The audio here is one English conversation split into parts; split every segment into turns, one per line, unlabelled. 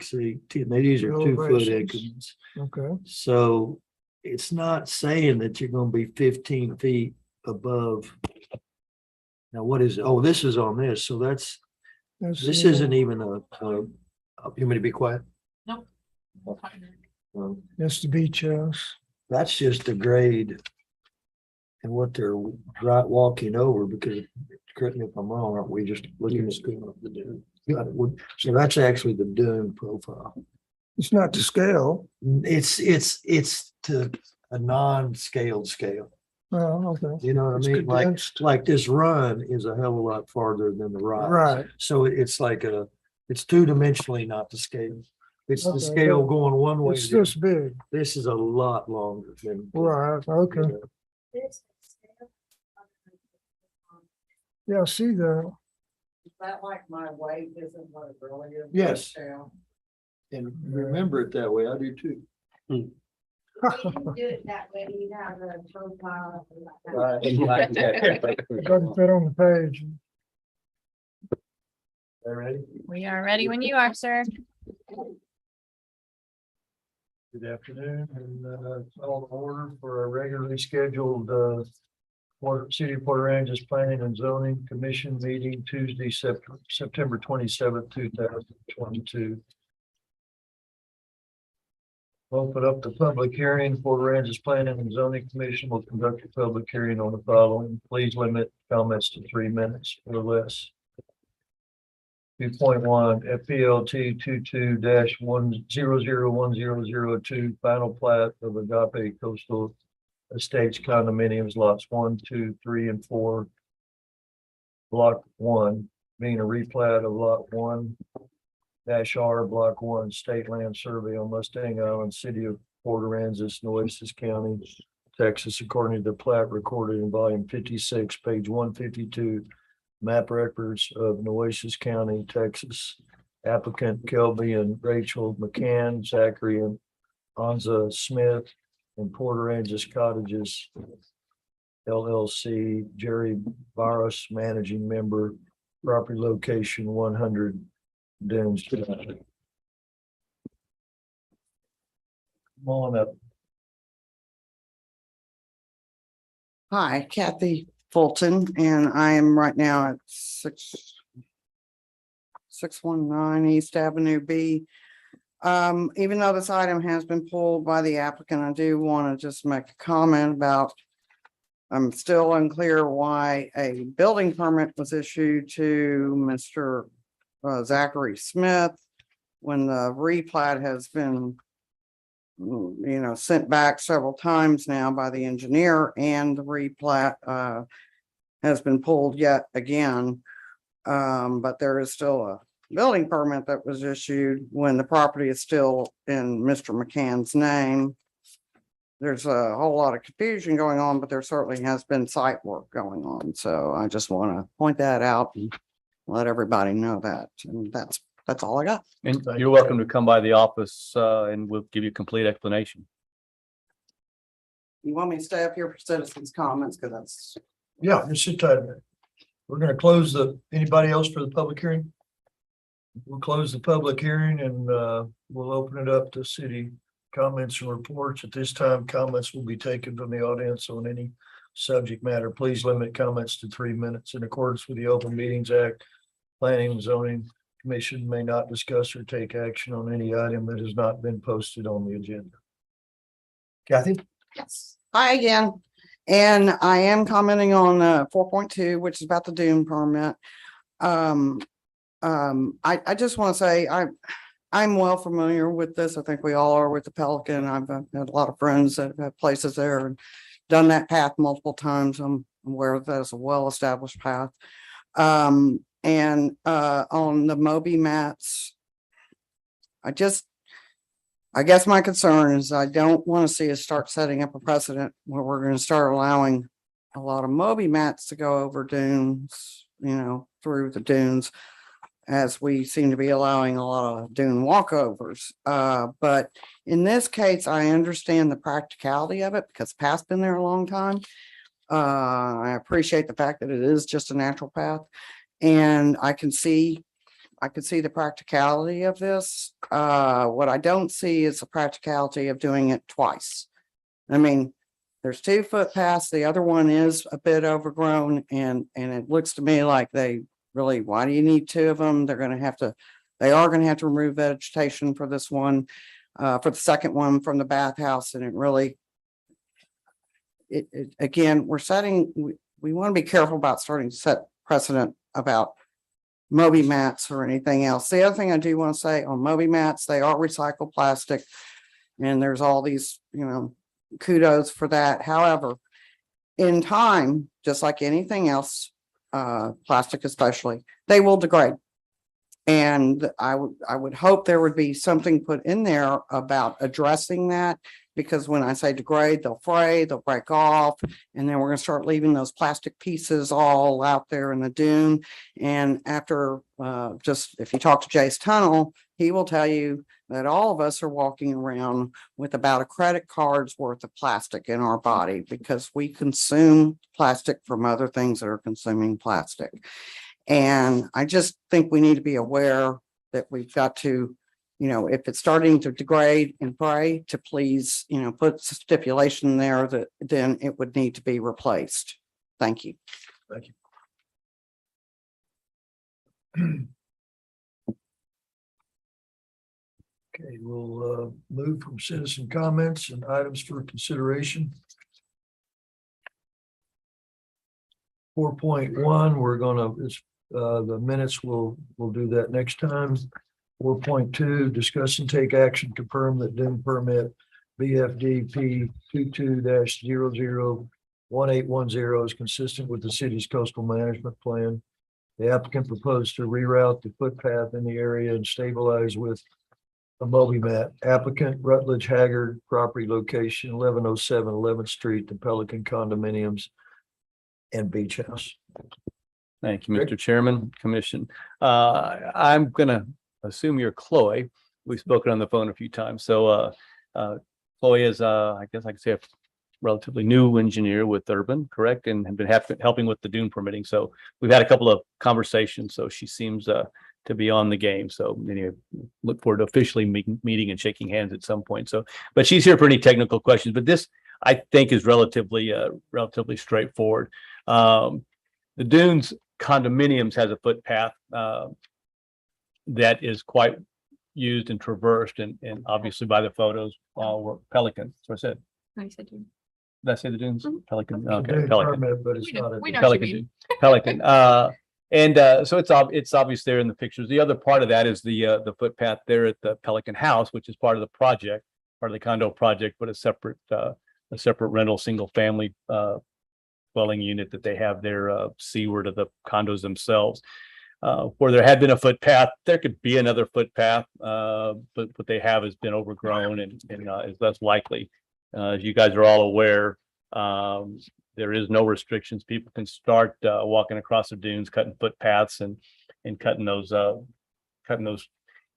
exceed 10. These are 2-foot
Elevations.
increments.
Okay,
So it's not saying that you're gonna be 15 feet above. Now, what is, oh, this is on this, so this isn't even you want me to be quiet?
Nope.
Well,
that's the beach house.
that's just a grade. And what they're walking over, because correct me if I'm wrong, aren't we just looking at the dune? Got it. So that's actually the dune profile.
It's not to scale.
It's to a non-scaled scale.
Oh, okay.
You know what
It's
I mean?
condensed.
Like this run is a hell of a lot farther than the rise.
Right.
So it's like it's two-dimensionally not the scale. It's the
Okay,
scale
but
going one way.
It's this big.
This is a lot longer than.
Right, okay. Yeah, I see that.
Is that like my weight isn't what it really is?
Yes.
Michelle?
And remember it that way. I do too.
You can do it that way, you have a profile.
Doesn't fit on the page.
All ready?
We are ready when you are, sir.
Good afternoon, and call to order for a regularly scheduled City of Port Aransas Planning and Zoning Commission meeting Tuesday, September 27th, 2022. Open up the public hearing. Port Aransas Planning and Zoning Commission will conduct a public hearing on the following. Please limit comments to 3 minutes or less. 2.1 FPLT 22-1001002 final plat of Agape Coastal Estates condominiums lots 1, 2, 3, and 4. Block 1 being a replat of lot 1-R Block 1 State Land Survey on Mustang Island, City of Port Aransas, Nueces County, Texas, according to the plat recorded in volume 56, page 152. Map records of Nueces County, Texas. Applicant Kelby and Rachel McCann, Zachary and Anza Smith, and Port Aransas Cottages LLC, Jerry Barros, managing member, property location 100 Dunes Drive. Come on up.
Hi, Kathy Fulton, and I am right now at 619 East Avenue B. Even though this item has been pulled by the applicant, I do want to just make a comment about. I'm still unclear why a building permit was issued to Mr. Zachary Smith when the replat has been, sent back several times now by the engineer, and the replat has been pulled yet again. But there is still a building permit that was issued when the property is still in Mr. McCann's name. There's a whole lot of confusion going on, but there certainly has been site work going on. So I just want to point that out and let everybody know that. And that's all I got.
And you're welcome to come by the office and we'll give you a complete explanation.
You want me to stay up here for citizens' comments? Because that's.
Yeah, just sit tight a minute. We're gonna close anybody else for the public hearing? We'll close the public hearing and we'll open it up to city comments and reports. At this time, comments will be taken from the audience on any subject matter. Please limit comments to 3 minutes in accordance with the Open Meetings Act. Planning and Zoning Commission may not discuss or take action on any item that has not been posted on the agenda. Kathy?
Yes. Hi again. And I am commenting on 4.2, which is about the dune permit. I just want to say I'm well familiar with this. I think we all are with the Pelican. I've had a lot of friends that have places there and done that path multiple times. I'm aware that it's a well-established path. And on the Moby mats, I guess my concern is I don't want to see us start setting up a precedent where we're going to start allowing a lot of Moby mats to go over dunes, through the dunes, as we seem to be allowing a lot of dune walkovers. But in this case, I understand the practicality of it because the path's been there a long time. I appreciate the fact that it is just a natural path. And I can see I could see the practicality of this. What I don't see is the practicality of doing it twice. I mean, there's 2 footpaths, the other one is a bit overgrown and it looks to me like they really, why do you need 2 of them? They are gonna have to remove vegetation for this one, for the second one from the bathhouse, and it really, again, we want to be careful about starting to set precedent about Moby mats or anything else. The other thing I do want to say on Moby mats, they are recycled plastic. And there's all these, kudos for that. However, in time, just like anything else, plastic especially, they will degrade. And I would hope there would be something put in there about addressing that, because when I say degrade, they'll fray, they'll break off, and then we're gonna start leaving those plastic pieces all out there in the dune. And after, just if you talk to Jace Tunnel, he will tell you that all of us are walking around with about a credit card's worth of plastic in our body because we consume plastic from other things that are consuming plastic. And I just think we need to be aware that we've got to, if it's starting to degrade and fray, to please, put stipulation there that then it would need to be replaced. Thank you.
Thank you. Okay, we'll move from citizen comments and items for consideration. 4.1, we're gonna, the minutes, we'll do that next time. 4.2, discuss and take action, confirm that dune permit BFDP 22-001810 is consistent with the city's coastal management plan. The applicant proposed to reroute the footpath in the area and stabilize with a Moby mat. Applicant Rutledge Haggard, property location 1107 11th Street, the Pelican Condominiums and Beach House.
Thank you,
Rick?
Mr. Chairman, Commission. I'm gonna assume you're Chloe. We've spoken on the phone a few times. So Chloe is, I guess I could say, a relatively new engineer with Urban, correct? And have been helping with the dune permitting. So we've had a couple of conversations. So she seems to be on the game. So anyway, look forward to officially meeting and shaking hands at some point. So, but she's here for any technical questions. But this, I think, is relatively straightforward. The Dunes condominiums has a footpath that is quite used and traversed, and obviously by the photos, were Pelican. So I said,
I said you.
did I say the Dunes? Pelican.
It's a
Okay,
dune
Pelican.
permit, but it's
We know-
not a.
we know.
Pelican.
you mean.
Pelican. And so it's obvious there in the pictures. The other part of that is the footpath there at the Pelican House, which is part of the project, part of the condo project, but a separate rental single family dwelling unit that they have there seaward of the condos themselves. Where there had been a footpath, there could be another footpath, but what they have has been overgrown and is less likely. As you guys are all aware, there is no restrictions. People can start walking across the dunes, cutting footpaths and cutting those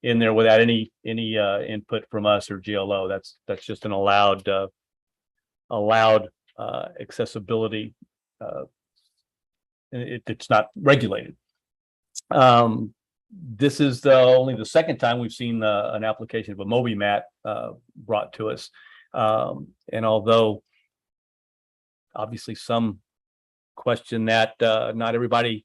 in there without any input from us or GLO. That's just an allowed accessibility. It's not regulated. This is only the second time we've seen an application of a Moby mat brought to us. And although obviously some question that not everybody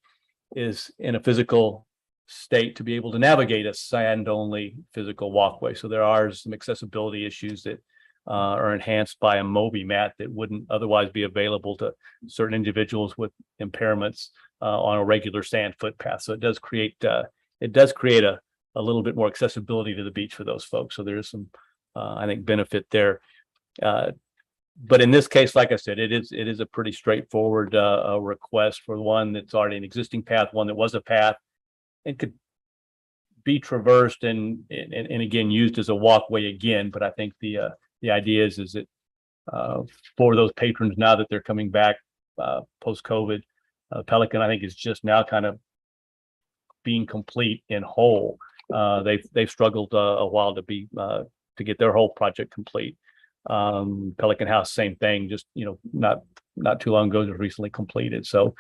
is in a physical state to be able to navigate a sand only physical walkway. So there are some accessibility issues that are enhanced by a Moby mat that wouldn't otherwise be available to certain individuals with impairments on a regular sand footpath. So it does create a little bit more accessibility to the beach for those folks. So there is some I think benefit there. But in this case, like I said, it is a pretty straightforward request for one that's already an existing path, one that was a path and could be traversed and again used as a walkway again. But I think the idea is that for those patrons now that they're coming back post-COVID, Pelican I think is just now kind of being complete and whole. They've struggled a while to get their whole project complete. Pelican House, same thing, just not too long ago, just recently completed. So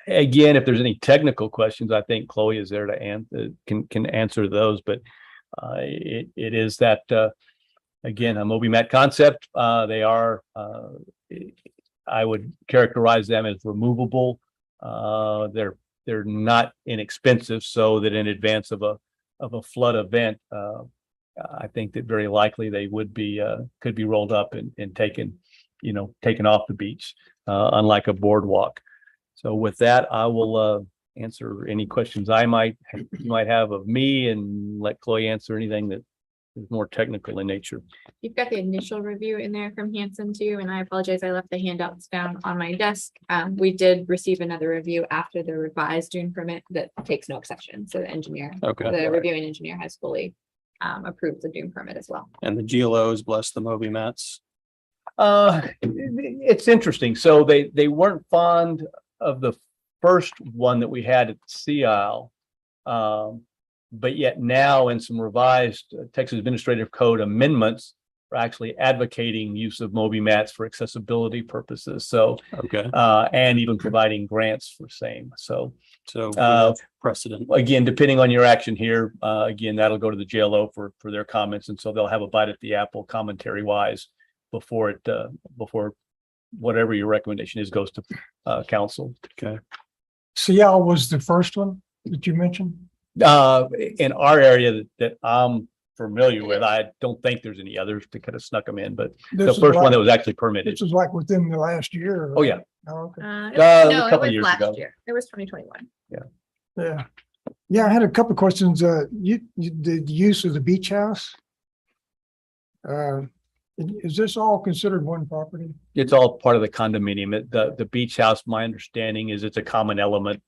Again, if there's any technical questions, I think Chloe is there to can answer those, but it is that again, a MobiMat concept. They are I would characterize them as removable. They're not inexpensive, so that in advance of a flood event, I think that very likely they would be could be rolled up and taken off the beach, unlike a boardwalk. So with that, I will answer any questions you might have of me, and let Chloe answer anything that is more technical in nature.
You've got the initial review in there from Hanson too, and I apologize, I left the handouts down on my desk. We did receive another review after the revised dune permit that takes no exception. So the engineer,
Okay.
the reviewing engineer has fully approved the dune permit as well.
And the GLOs bless the MobiMats.
It's interesting. So they weren't fond of the first one that we had at Sea Isle. But yet now in some revised Texas Administrative Code amendments, we're actually advocating use of MobiMats for accessibility purposes. So,
Okay,
and even providing grants for same. So
so we have precedent.
again, depending on your action here, again, that'll go to the JLO for their comments. And so they'll have a bite at the apple commentary wise before whatever your recommendation is goes to council.
Okay,
Seattle was the first one that you mentioned?
In our area that I'm familiar with, I don't think there's any others to kind of snuck them in, but the
This is
first one
like-
that was actually permitted.
This was like within the last year.
Oh, yeah.
Oh, okay.
No,
a
it
couple
was
years
last
ago.
year. It was 2021.
Yeah. Yeah, I had a couple of questions. The use of the beach house. Is this all considered one property?
It's all part of the condominium. The beach house, my understanding is it's a common element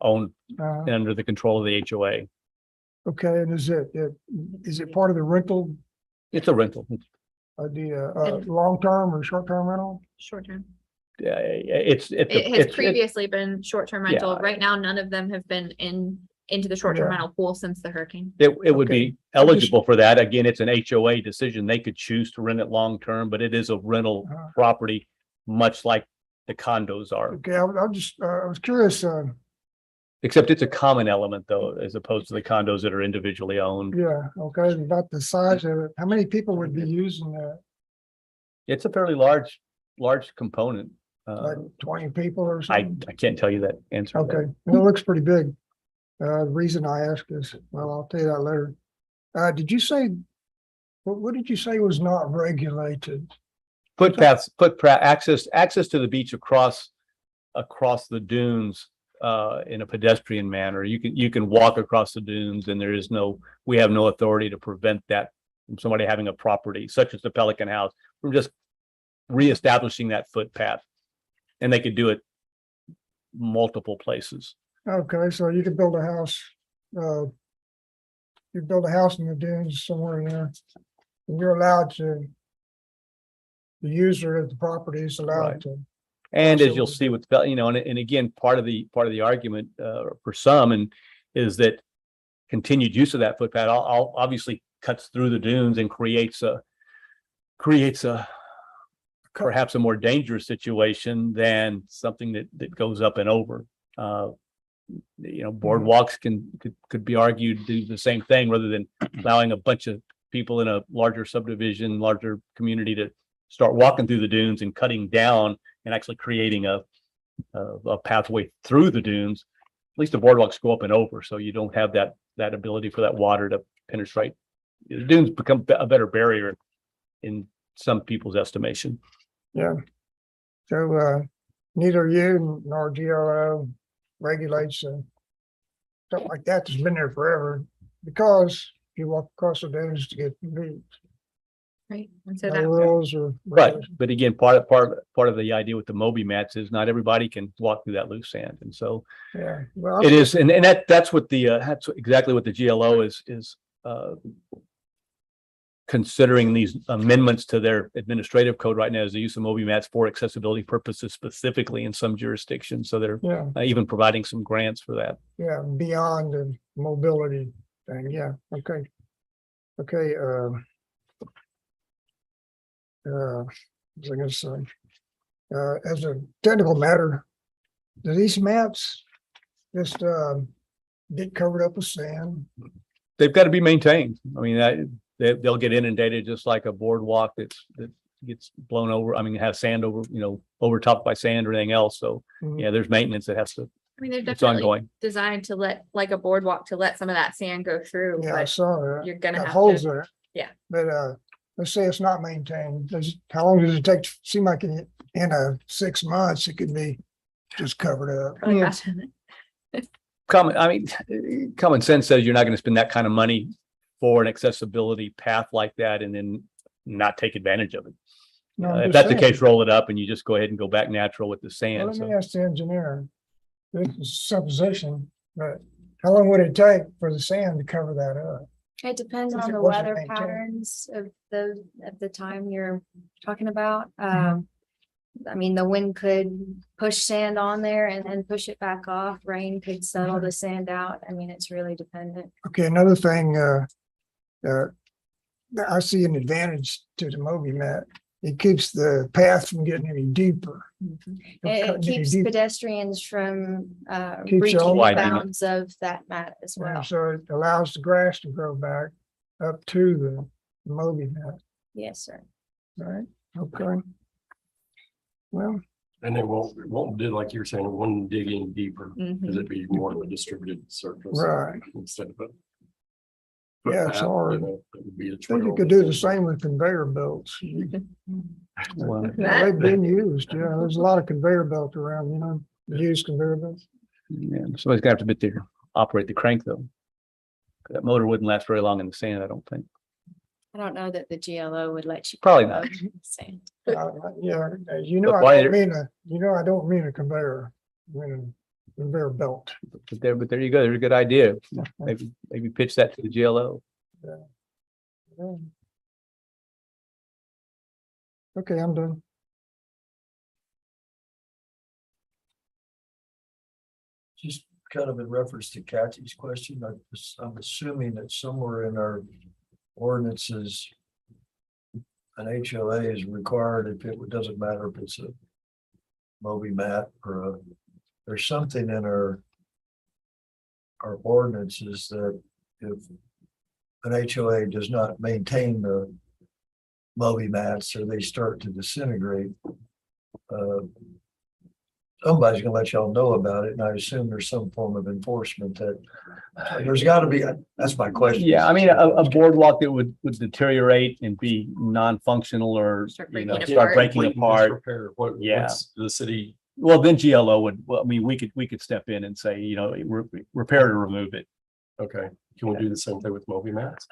owned
Uh,
and under the control of the HOA.
okay, and is it part of the rental,
It's a rental.
long-term or short-term rental?
Short term.
It's
It has previously been short-term rental.
Yeah.
Right now, none of them have been into the short-term
Yeah.
rental pool since the hurricane.
it would
Okay.
be eligible for that. Again, it's an HOA decision. They could choose to rent it long-term, but it is a rental
Uh,
property, much like the condos are.
Okay, I was curious,
Except it's a common element though, as opposed to the condos that are individually owned.
yeah, okay, about the size of it. How many people would be using that?
It's a fairly large component.
Like 20 people or
I
something?
can't tell you that answer. to that.
Okay, well, it looks pretty big. The reason I ask is, well, I'll tell you that later. Did you say, what did you say was not regulated?
Footpaths, access to the beach across the dunes in a pedestrian manner. You can walk across the dunes and we have no authority to prevent that from somebody having a property such as the Pelican House from just reestablishing that footpath. And they could do it multiple places.
Okay, so you could build a house, you build a house in the dunes somewhere in there. And you're allowed to, the user of the property is allowed
Right.
to.
And as you'll
Absolutely.
see with, and again, part of the argument for some is that continued use of that footpath obviously cuts through the dunes and creates a perhaps a more dangerous situation than something that goes up and over. Boardwalks could be argued to do the same thing rather than allowing a bunch of people in a larger subdivision, larger community to start walking through the dunes and cutting down and actually creating a pathway through the dunes. At least the boardwalks go up and over, so you don't have that ability for that water to penetrate. The dunes become a better barrier in some people's estimation.
Yeah. So, neither you nor GLO regulates, something like that that's been there forever. Because you walk across the dunes to get to the beach.
Right. And so
No
that,
rules or.
Right,
regulations.
but again, part of the idea with the MobiMats is not everybody can walk through that loose sand, and so
Yeah, well,
it is, and that's what that's exactly what the GLO is considering these amendments to their administrative code right now is the use of MobiMats for accessibility purposes specifically in some jurisdictions. So they're
yeah,
even providing some grants for that.
yeah, beyond the mobility thing, yeah, okay. Okay, what was I gonna say? As a technical matter, do these mats just, get covered up with sand?
They've got to be maintained. I mean, they'll get inundated just like a boardwalk that gets blown over. I mean, have sand over, overtopped by sand or anything else. So
Mhm.
yeah, there's maintenance that has to,
I mean, they're
it's
definitely
ongoing.
designed to let, like a boardwalk, to let some of that sand go through,
Yeah, I
but
saw that.
you're gonna
Got
have
holes
to,
there.
yeah.
But, let's say it's not maintained. How long does it take? Seem like in 6 months, it could be just covered up.
probably
Yeah.
faster than-
Common sense says you're not going to spend that kind of money for an accessibility path like that and then not take advantage of it.
No, I'm
If
just
that's the
saying.
case, roll it up and you just go ahead and go back natural with the
Well,
sand.
let me
So
ask the engineer. This is supposition, but how long would it take for the sand to cover that up?
It depends
Since
on
it
the
wasn't
weather
maintained.
patterns of the time you're talking about. I mean, the wind could push sand on there and then push it back off. Rain could settle the sand out. I mean, it's really dependent.
Okay, another thing, that I see an advantage to the Moby mat. It keeps the path from getting any deeper.
It keeps pedestrians from
Keeps
reaching
y'all-
the
Widening it.
bounds of that mat as well.
So it allows the grass to grow back up to the Moby mat,
Yes, sir.
right? Okay. Well,
And it won't do like you were saying, it won't dig in deeper,
Mhm.
because it'd be more of a distributed surface.
right.
Instead of a.
Yeah, it's
footpath,
hard.
it would be a
I think you
trail.
could do the same with conveyor belts.
well,
Yeah, they've been used, yeah. There's a lot of conveyor belt around, used conveyor belts.
yeah, somebody's gonna have to be there, operate the crank though. That motor wouldn't last very long in the sand, I don't think.
I don't know that the GLO would let you.
Probably
go
not.
over the sand.
Yeah,
But why-
I don't mean a conveyor, I mean a conveyor belt.
But there you go. There's a good idea. Maybe pitch that to the GLO.
Yeah. Okay, I'm done.
Just kind of in reference to Kathy's question, I'm assuming that somewhere in our ordinances, an HOA is required if it doesn't matter if it's a Moby mat or there's something in our ordinances that if an HOA does not maintain the Moby mats or they start to disintegrate, somebody's gonna let y'all know about it, and I assume there's some form of enforcement that there's gotta be, that's my question.
Yeah, I mean, a boardwalk that would deteriorate and be non-functional or,
Start
you know,
breaking
start
apart.
breaking
Complete
apart.
disrepair.
Yeah.
What's the city,
Well, then GLO would, well, I mean, we could step in and say, repair or remove it.
okay, can we do the same thing with Moby mats?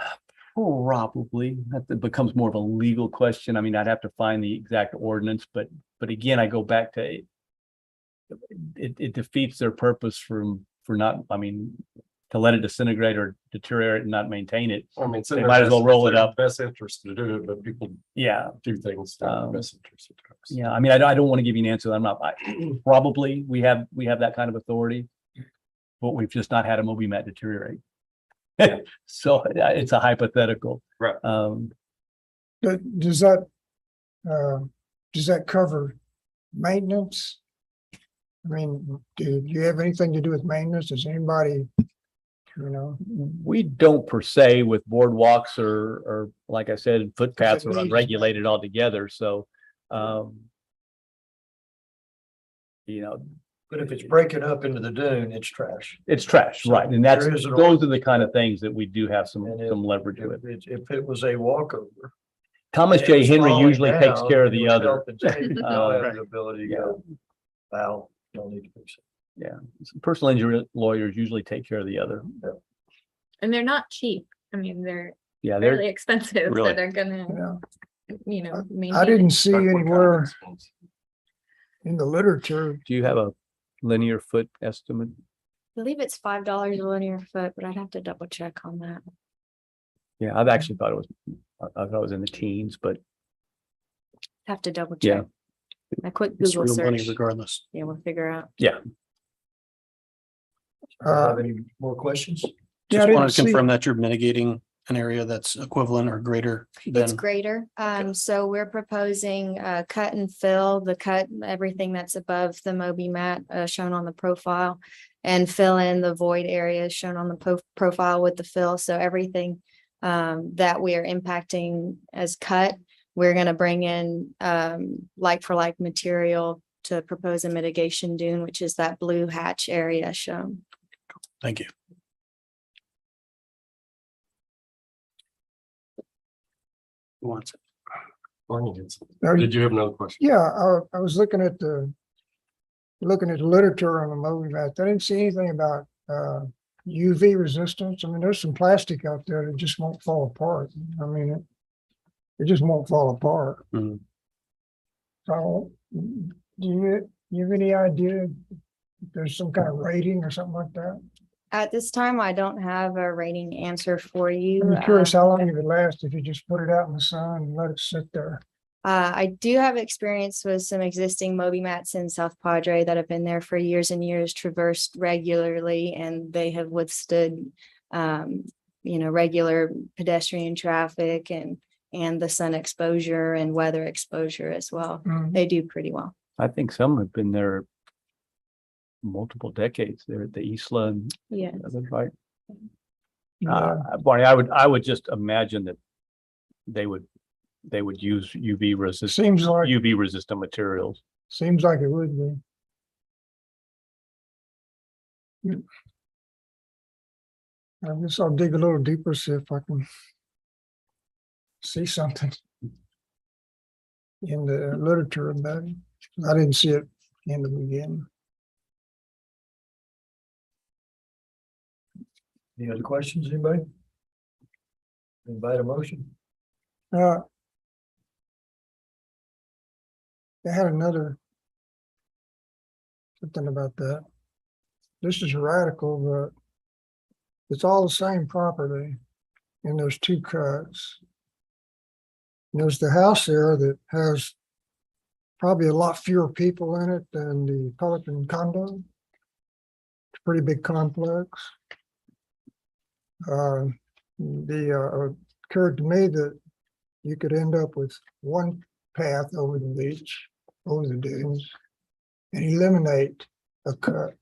Probably, that becomes more of a legal question. I mean, I'd have to find the exact ordinance, but again, I go back to it defeats their purpose for not, I mean, to let it disintegrate or deteriorate and not maintain it.
I mean, it's in
They
their
might as well
best-
roll
it's
it
their
up.
Best interest to do it, but people
Yeah,
do things in their best interest. at times.
yeah. I mean, I don't want to give you an answer. Probably we have that kind of authority, but we've just not had a Moby mat deteriorate. So it's a hypothetical.
Right.
But does that cover maintenance? I mean, do you have anything to do with maintenance? Does anybody,
We don't per se with boardwalks or like I said, footpaths are
needs-
unregulated altogether. So,
But if it's breaking up into the dune, it's trash.
it's trash, right? And that's,
There is an
those are the kind of things that we do have some
And if-
leverage with.
If it was a walkover.
Thomas
and it
J.
was
Henry
falling
usually takes
down,
care of
and it
the
was
other.
health and safety, y'all have
Right.
the ability to go, wow, don't need to fix it.
Personal injury lawyers usually take care of the other.
And they're not cheap. I mean, they're
Yeah, they're,
fairly expensive, so
Really?
they're gonna,
I
maintain it.
didn't see
Not what kind of
anywhere
expense.
in the literature.
do you have a linear foot estimate?
I believe it's $5 a linear foot, but I'd have to double check on that.
Yeah, I've actually thought I thought it was in the teens, but
Have to double
Yeah.
check. A quick
It's
Google
real money
search.
regardless.
Yeah, we'll figure out.
Have any more questions?
Yeah, I
Just
didn't
wanted to
see-
confirm that you're mitigating an area that's equivalent or greater
It's
than?
greater. So we're proposing cut and fill, the cut, everything that's above the Moby mat shown on the profile. And fill in the void areas shown on the profile with the fill. So everything that we are impacting as cut, we're gonna bring in like for like material to propose a mitigation dune, which is that blue hatch area shown.
Thank you. Who wants it?
Barney has-
Now,
Did you have another question?
yeah, I was looking at the literature on the Moby mat. I didn't see anything about UV resistance. I mean, there's some plastic out there that just won't fall apart. I mean, it just won't fall apart.
Mhm.
So, do you have any idea if there's some kind of rating or something like that?
At this time, I don't have a rating answer for you.
I'm curious how long it would last if you just put it out in the sun and let it sit there.
I do have experience with some existing Moby mats in South Padre that have been there for years and years, traversed regularly, and they have withstood, regular pedestrian traffic and the sun exposure and weather exposure as well.
Mm.
They do pretty well.
I think some have been there multiple decades. They're at the Isla and
Yeah.
others, right?
Yeah.
Barney, I would just imagine that they would use UV resistant materials.
Seems like it would be. I guess I'll dig a little deeper, see if I can see something in the literature about it. I didn't see it in the beginning.
Any other questions, anybody? Invite a motion?
They had another something about that. This is radical, but it's all the same property and there's two cuts. And there's the house there that has probably a lot fewer people in it than the Pelican condo. It's a pretty big complex. Occurred to me that you could end up with one path over the beach, over the dunes, and eliminate a cut.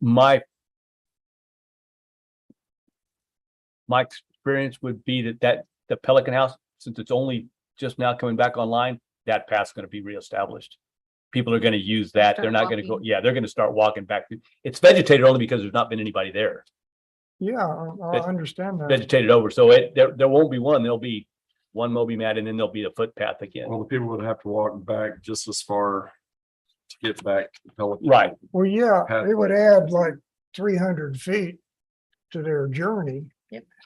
My experience would be that the Pelican House, since it's only just now coming back online, that path's gonna be reestablished. People are gonna use that. They're
Start
not gonna go,
walking.
yeah, they're gonna start walking back. It's vegetated only because there's not been anybody there,
Yeah, I understand that.
vegetated over. So there won't be one. There'll be one Moby mat and then there'll be a footpath again.
Well, the people would have to walk back just as far to get back to Pelican.
Right.
Well, yeah,
Path-
it would add like 300 feet to their journey,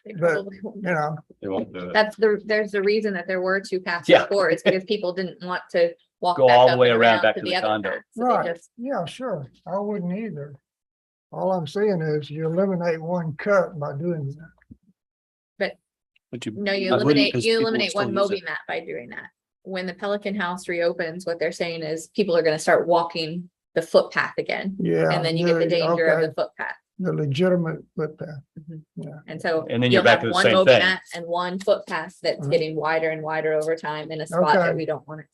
They
But-
probably won't.
you know.
They won't do it.
There's the reason that there were two paths
Yeah.
before, it's because people didn't want to walk
Go
back
all the
up
way
and
around back to the
other
condo.
path. So they
Right,
just-
yeah, sure, I wouldn't either. All I'm saying is you eliminate one cut by doing that.
But you.
No, you
I wouldn't,
eliminate,
'cause
you
people would
eliminate
still
one
use
Moby
it.
mat by doing that. When the Pelican House reopens, what they're saying is people are gonna start walking the footpath again.
Yeah.
And then you get the danger of
okay,
the footpath.
the legitimate footpath.
And so.
And then you're
you'll
back
have
to the
one
same
Moby
thing.
mat and one footpath that's
Mhm.
getting wider and wider over time in a spot that
Okay.
we don't want it.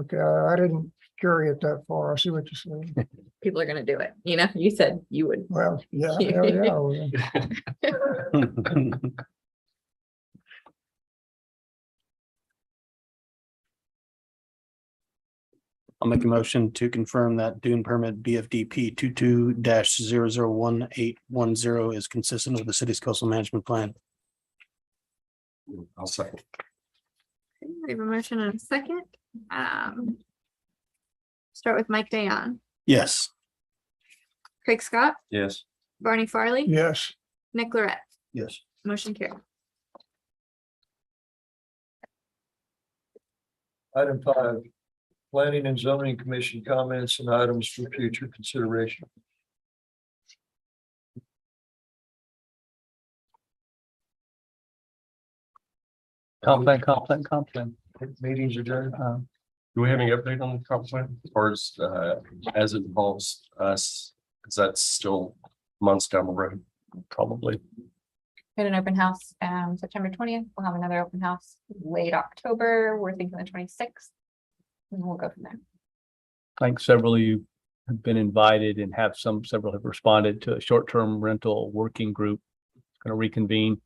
Okay, I didn't carry it that far. I see what you're saying.
People are gonna do it. You know, you said you would.
Well, yeah, hell yeah. I will.
I'll make a motion to confirm that dune permit BFDP 22-001810 is consistent with the city's coastal management plan.
I'll second.
We have a motion and a second. Start with Mike Dayon,
Yes.
Craig Scott,
Yes.
Barney Farley,
Yes,
Nick Lorette,
Yes.
motion carried.
Item 5, Planning and Zoning Commission comments and items for future consideration.
Complain.
Meetings adjourned.
Do we have any update on the comp plan as far as it involves us? Because that's still months down the road.
Probably.
We had an open house, September 20th. We'll have another open house late October. We're thinking the 26th. And we'll go from there.
I think several of you have been invited and several have responded to a short-term rental working group. It's going to reconvene.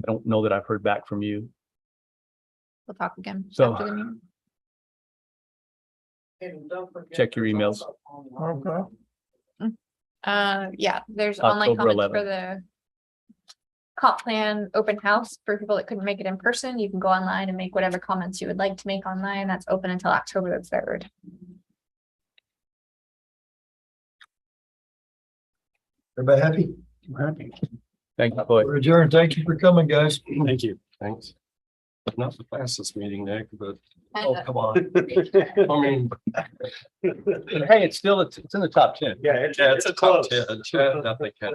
I don't know that I've heard back from you.
We'll talk again
So-
after the meeting.
Check your emails.
Okay.
Yeah, there's online
October
comments for
11th.
the comp plan open house for people that couldn't make it in person. You can go online and make whatever comments you would like to make online. That's open until October the 3rd.
Everybody happy?
Happy.
Thank you, Floyd.
We're adjourned. Thank you for coming, guys.
Thank you.
Thanks. Not the fastest meeting, Nick, but
Oh, come on.
I mean,
Hey, it's in the top 10.
yeah, it's a top 10. Chad, I think, had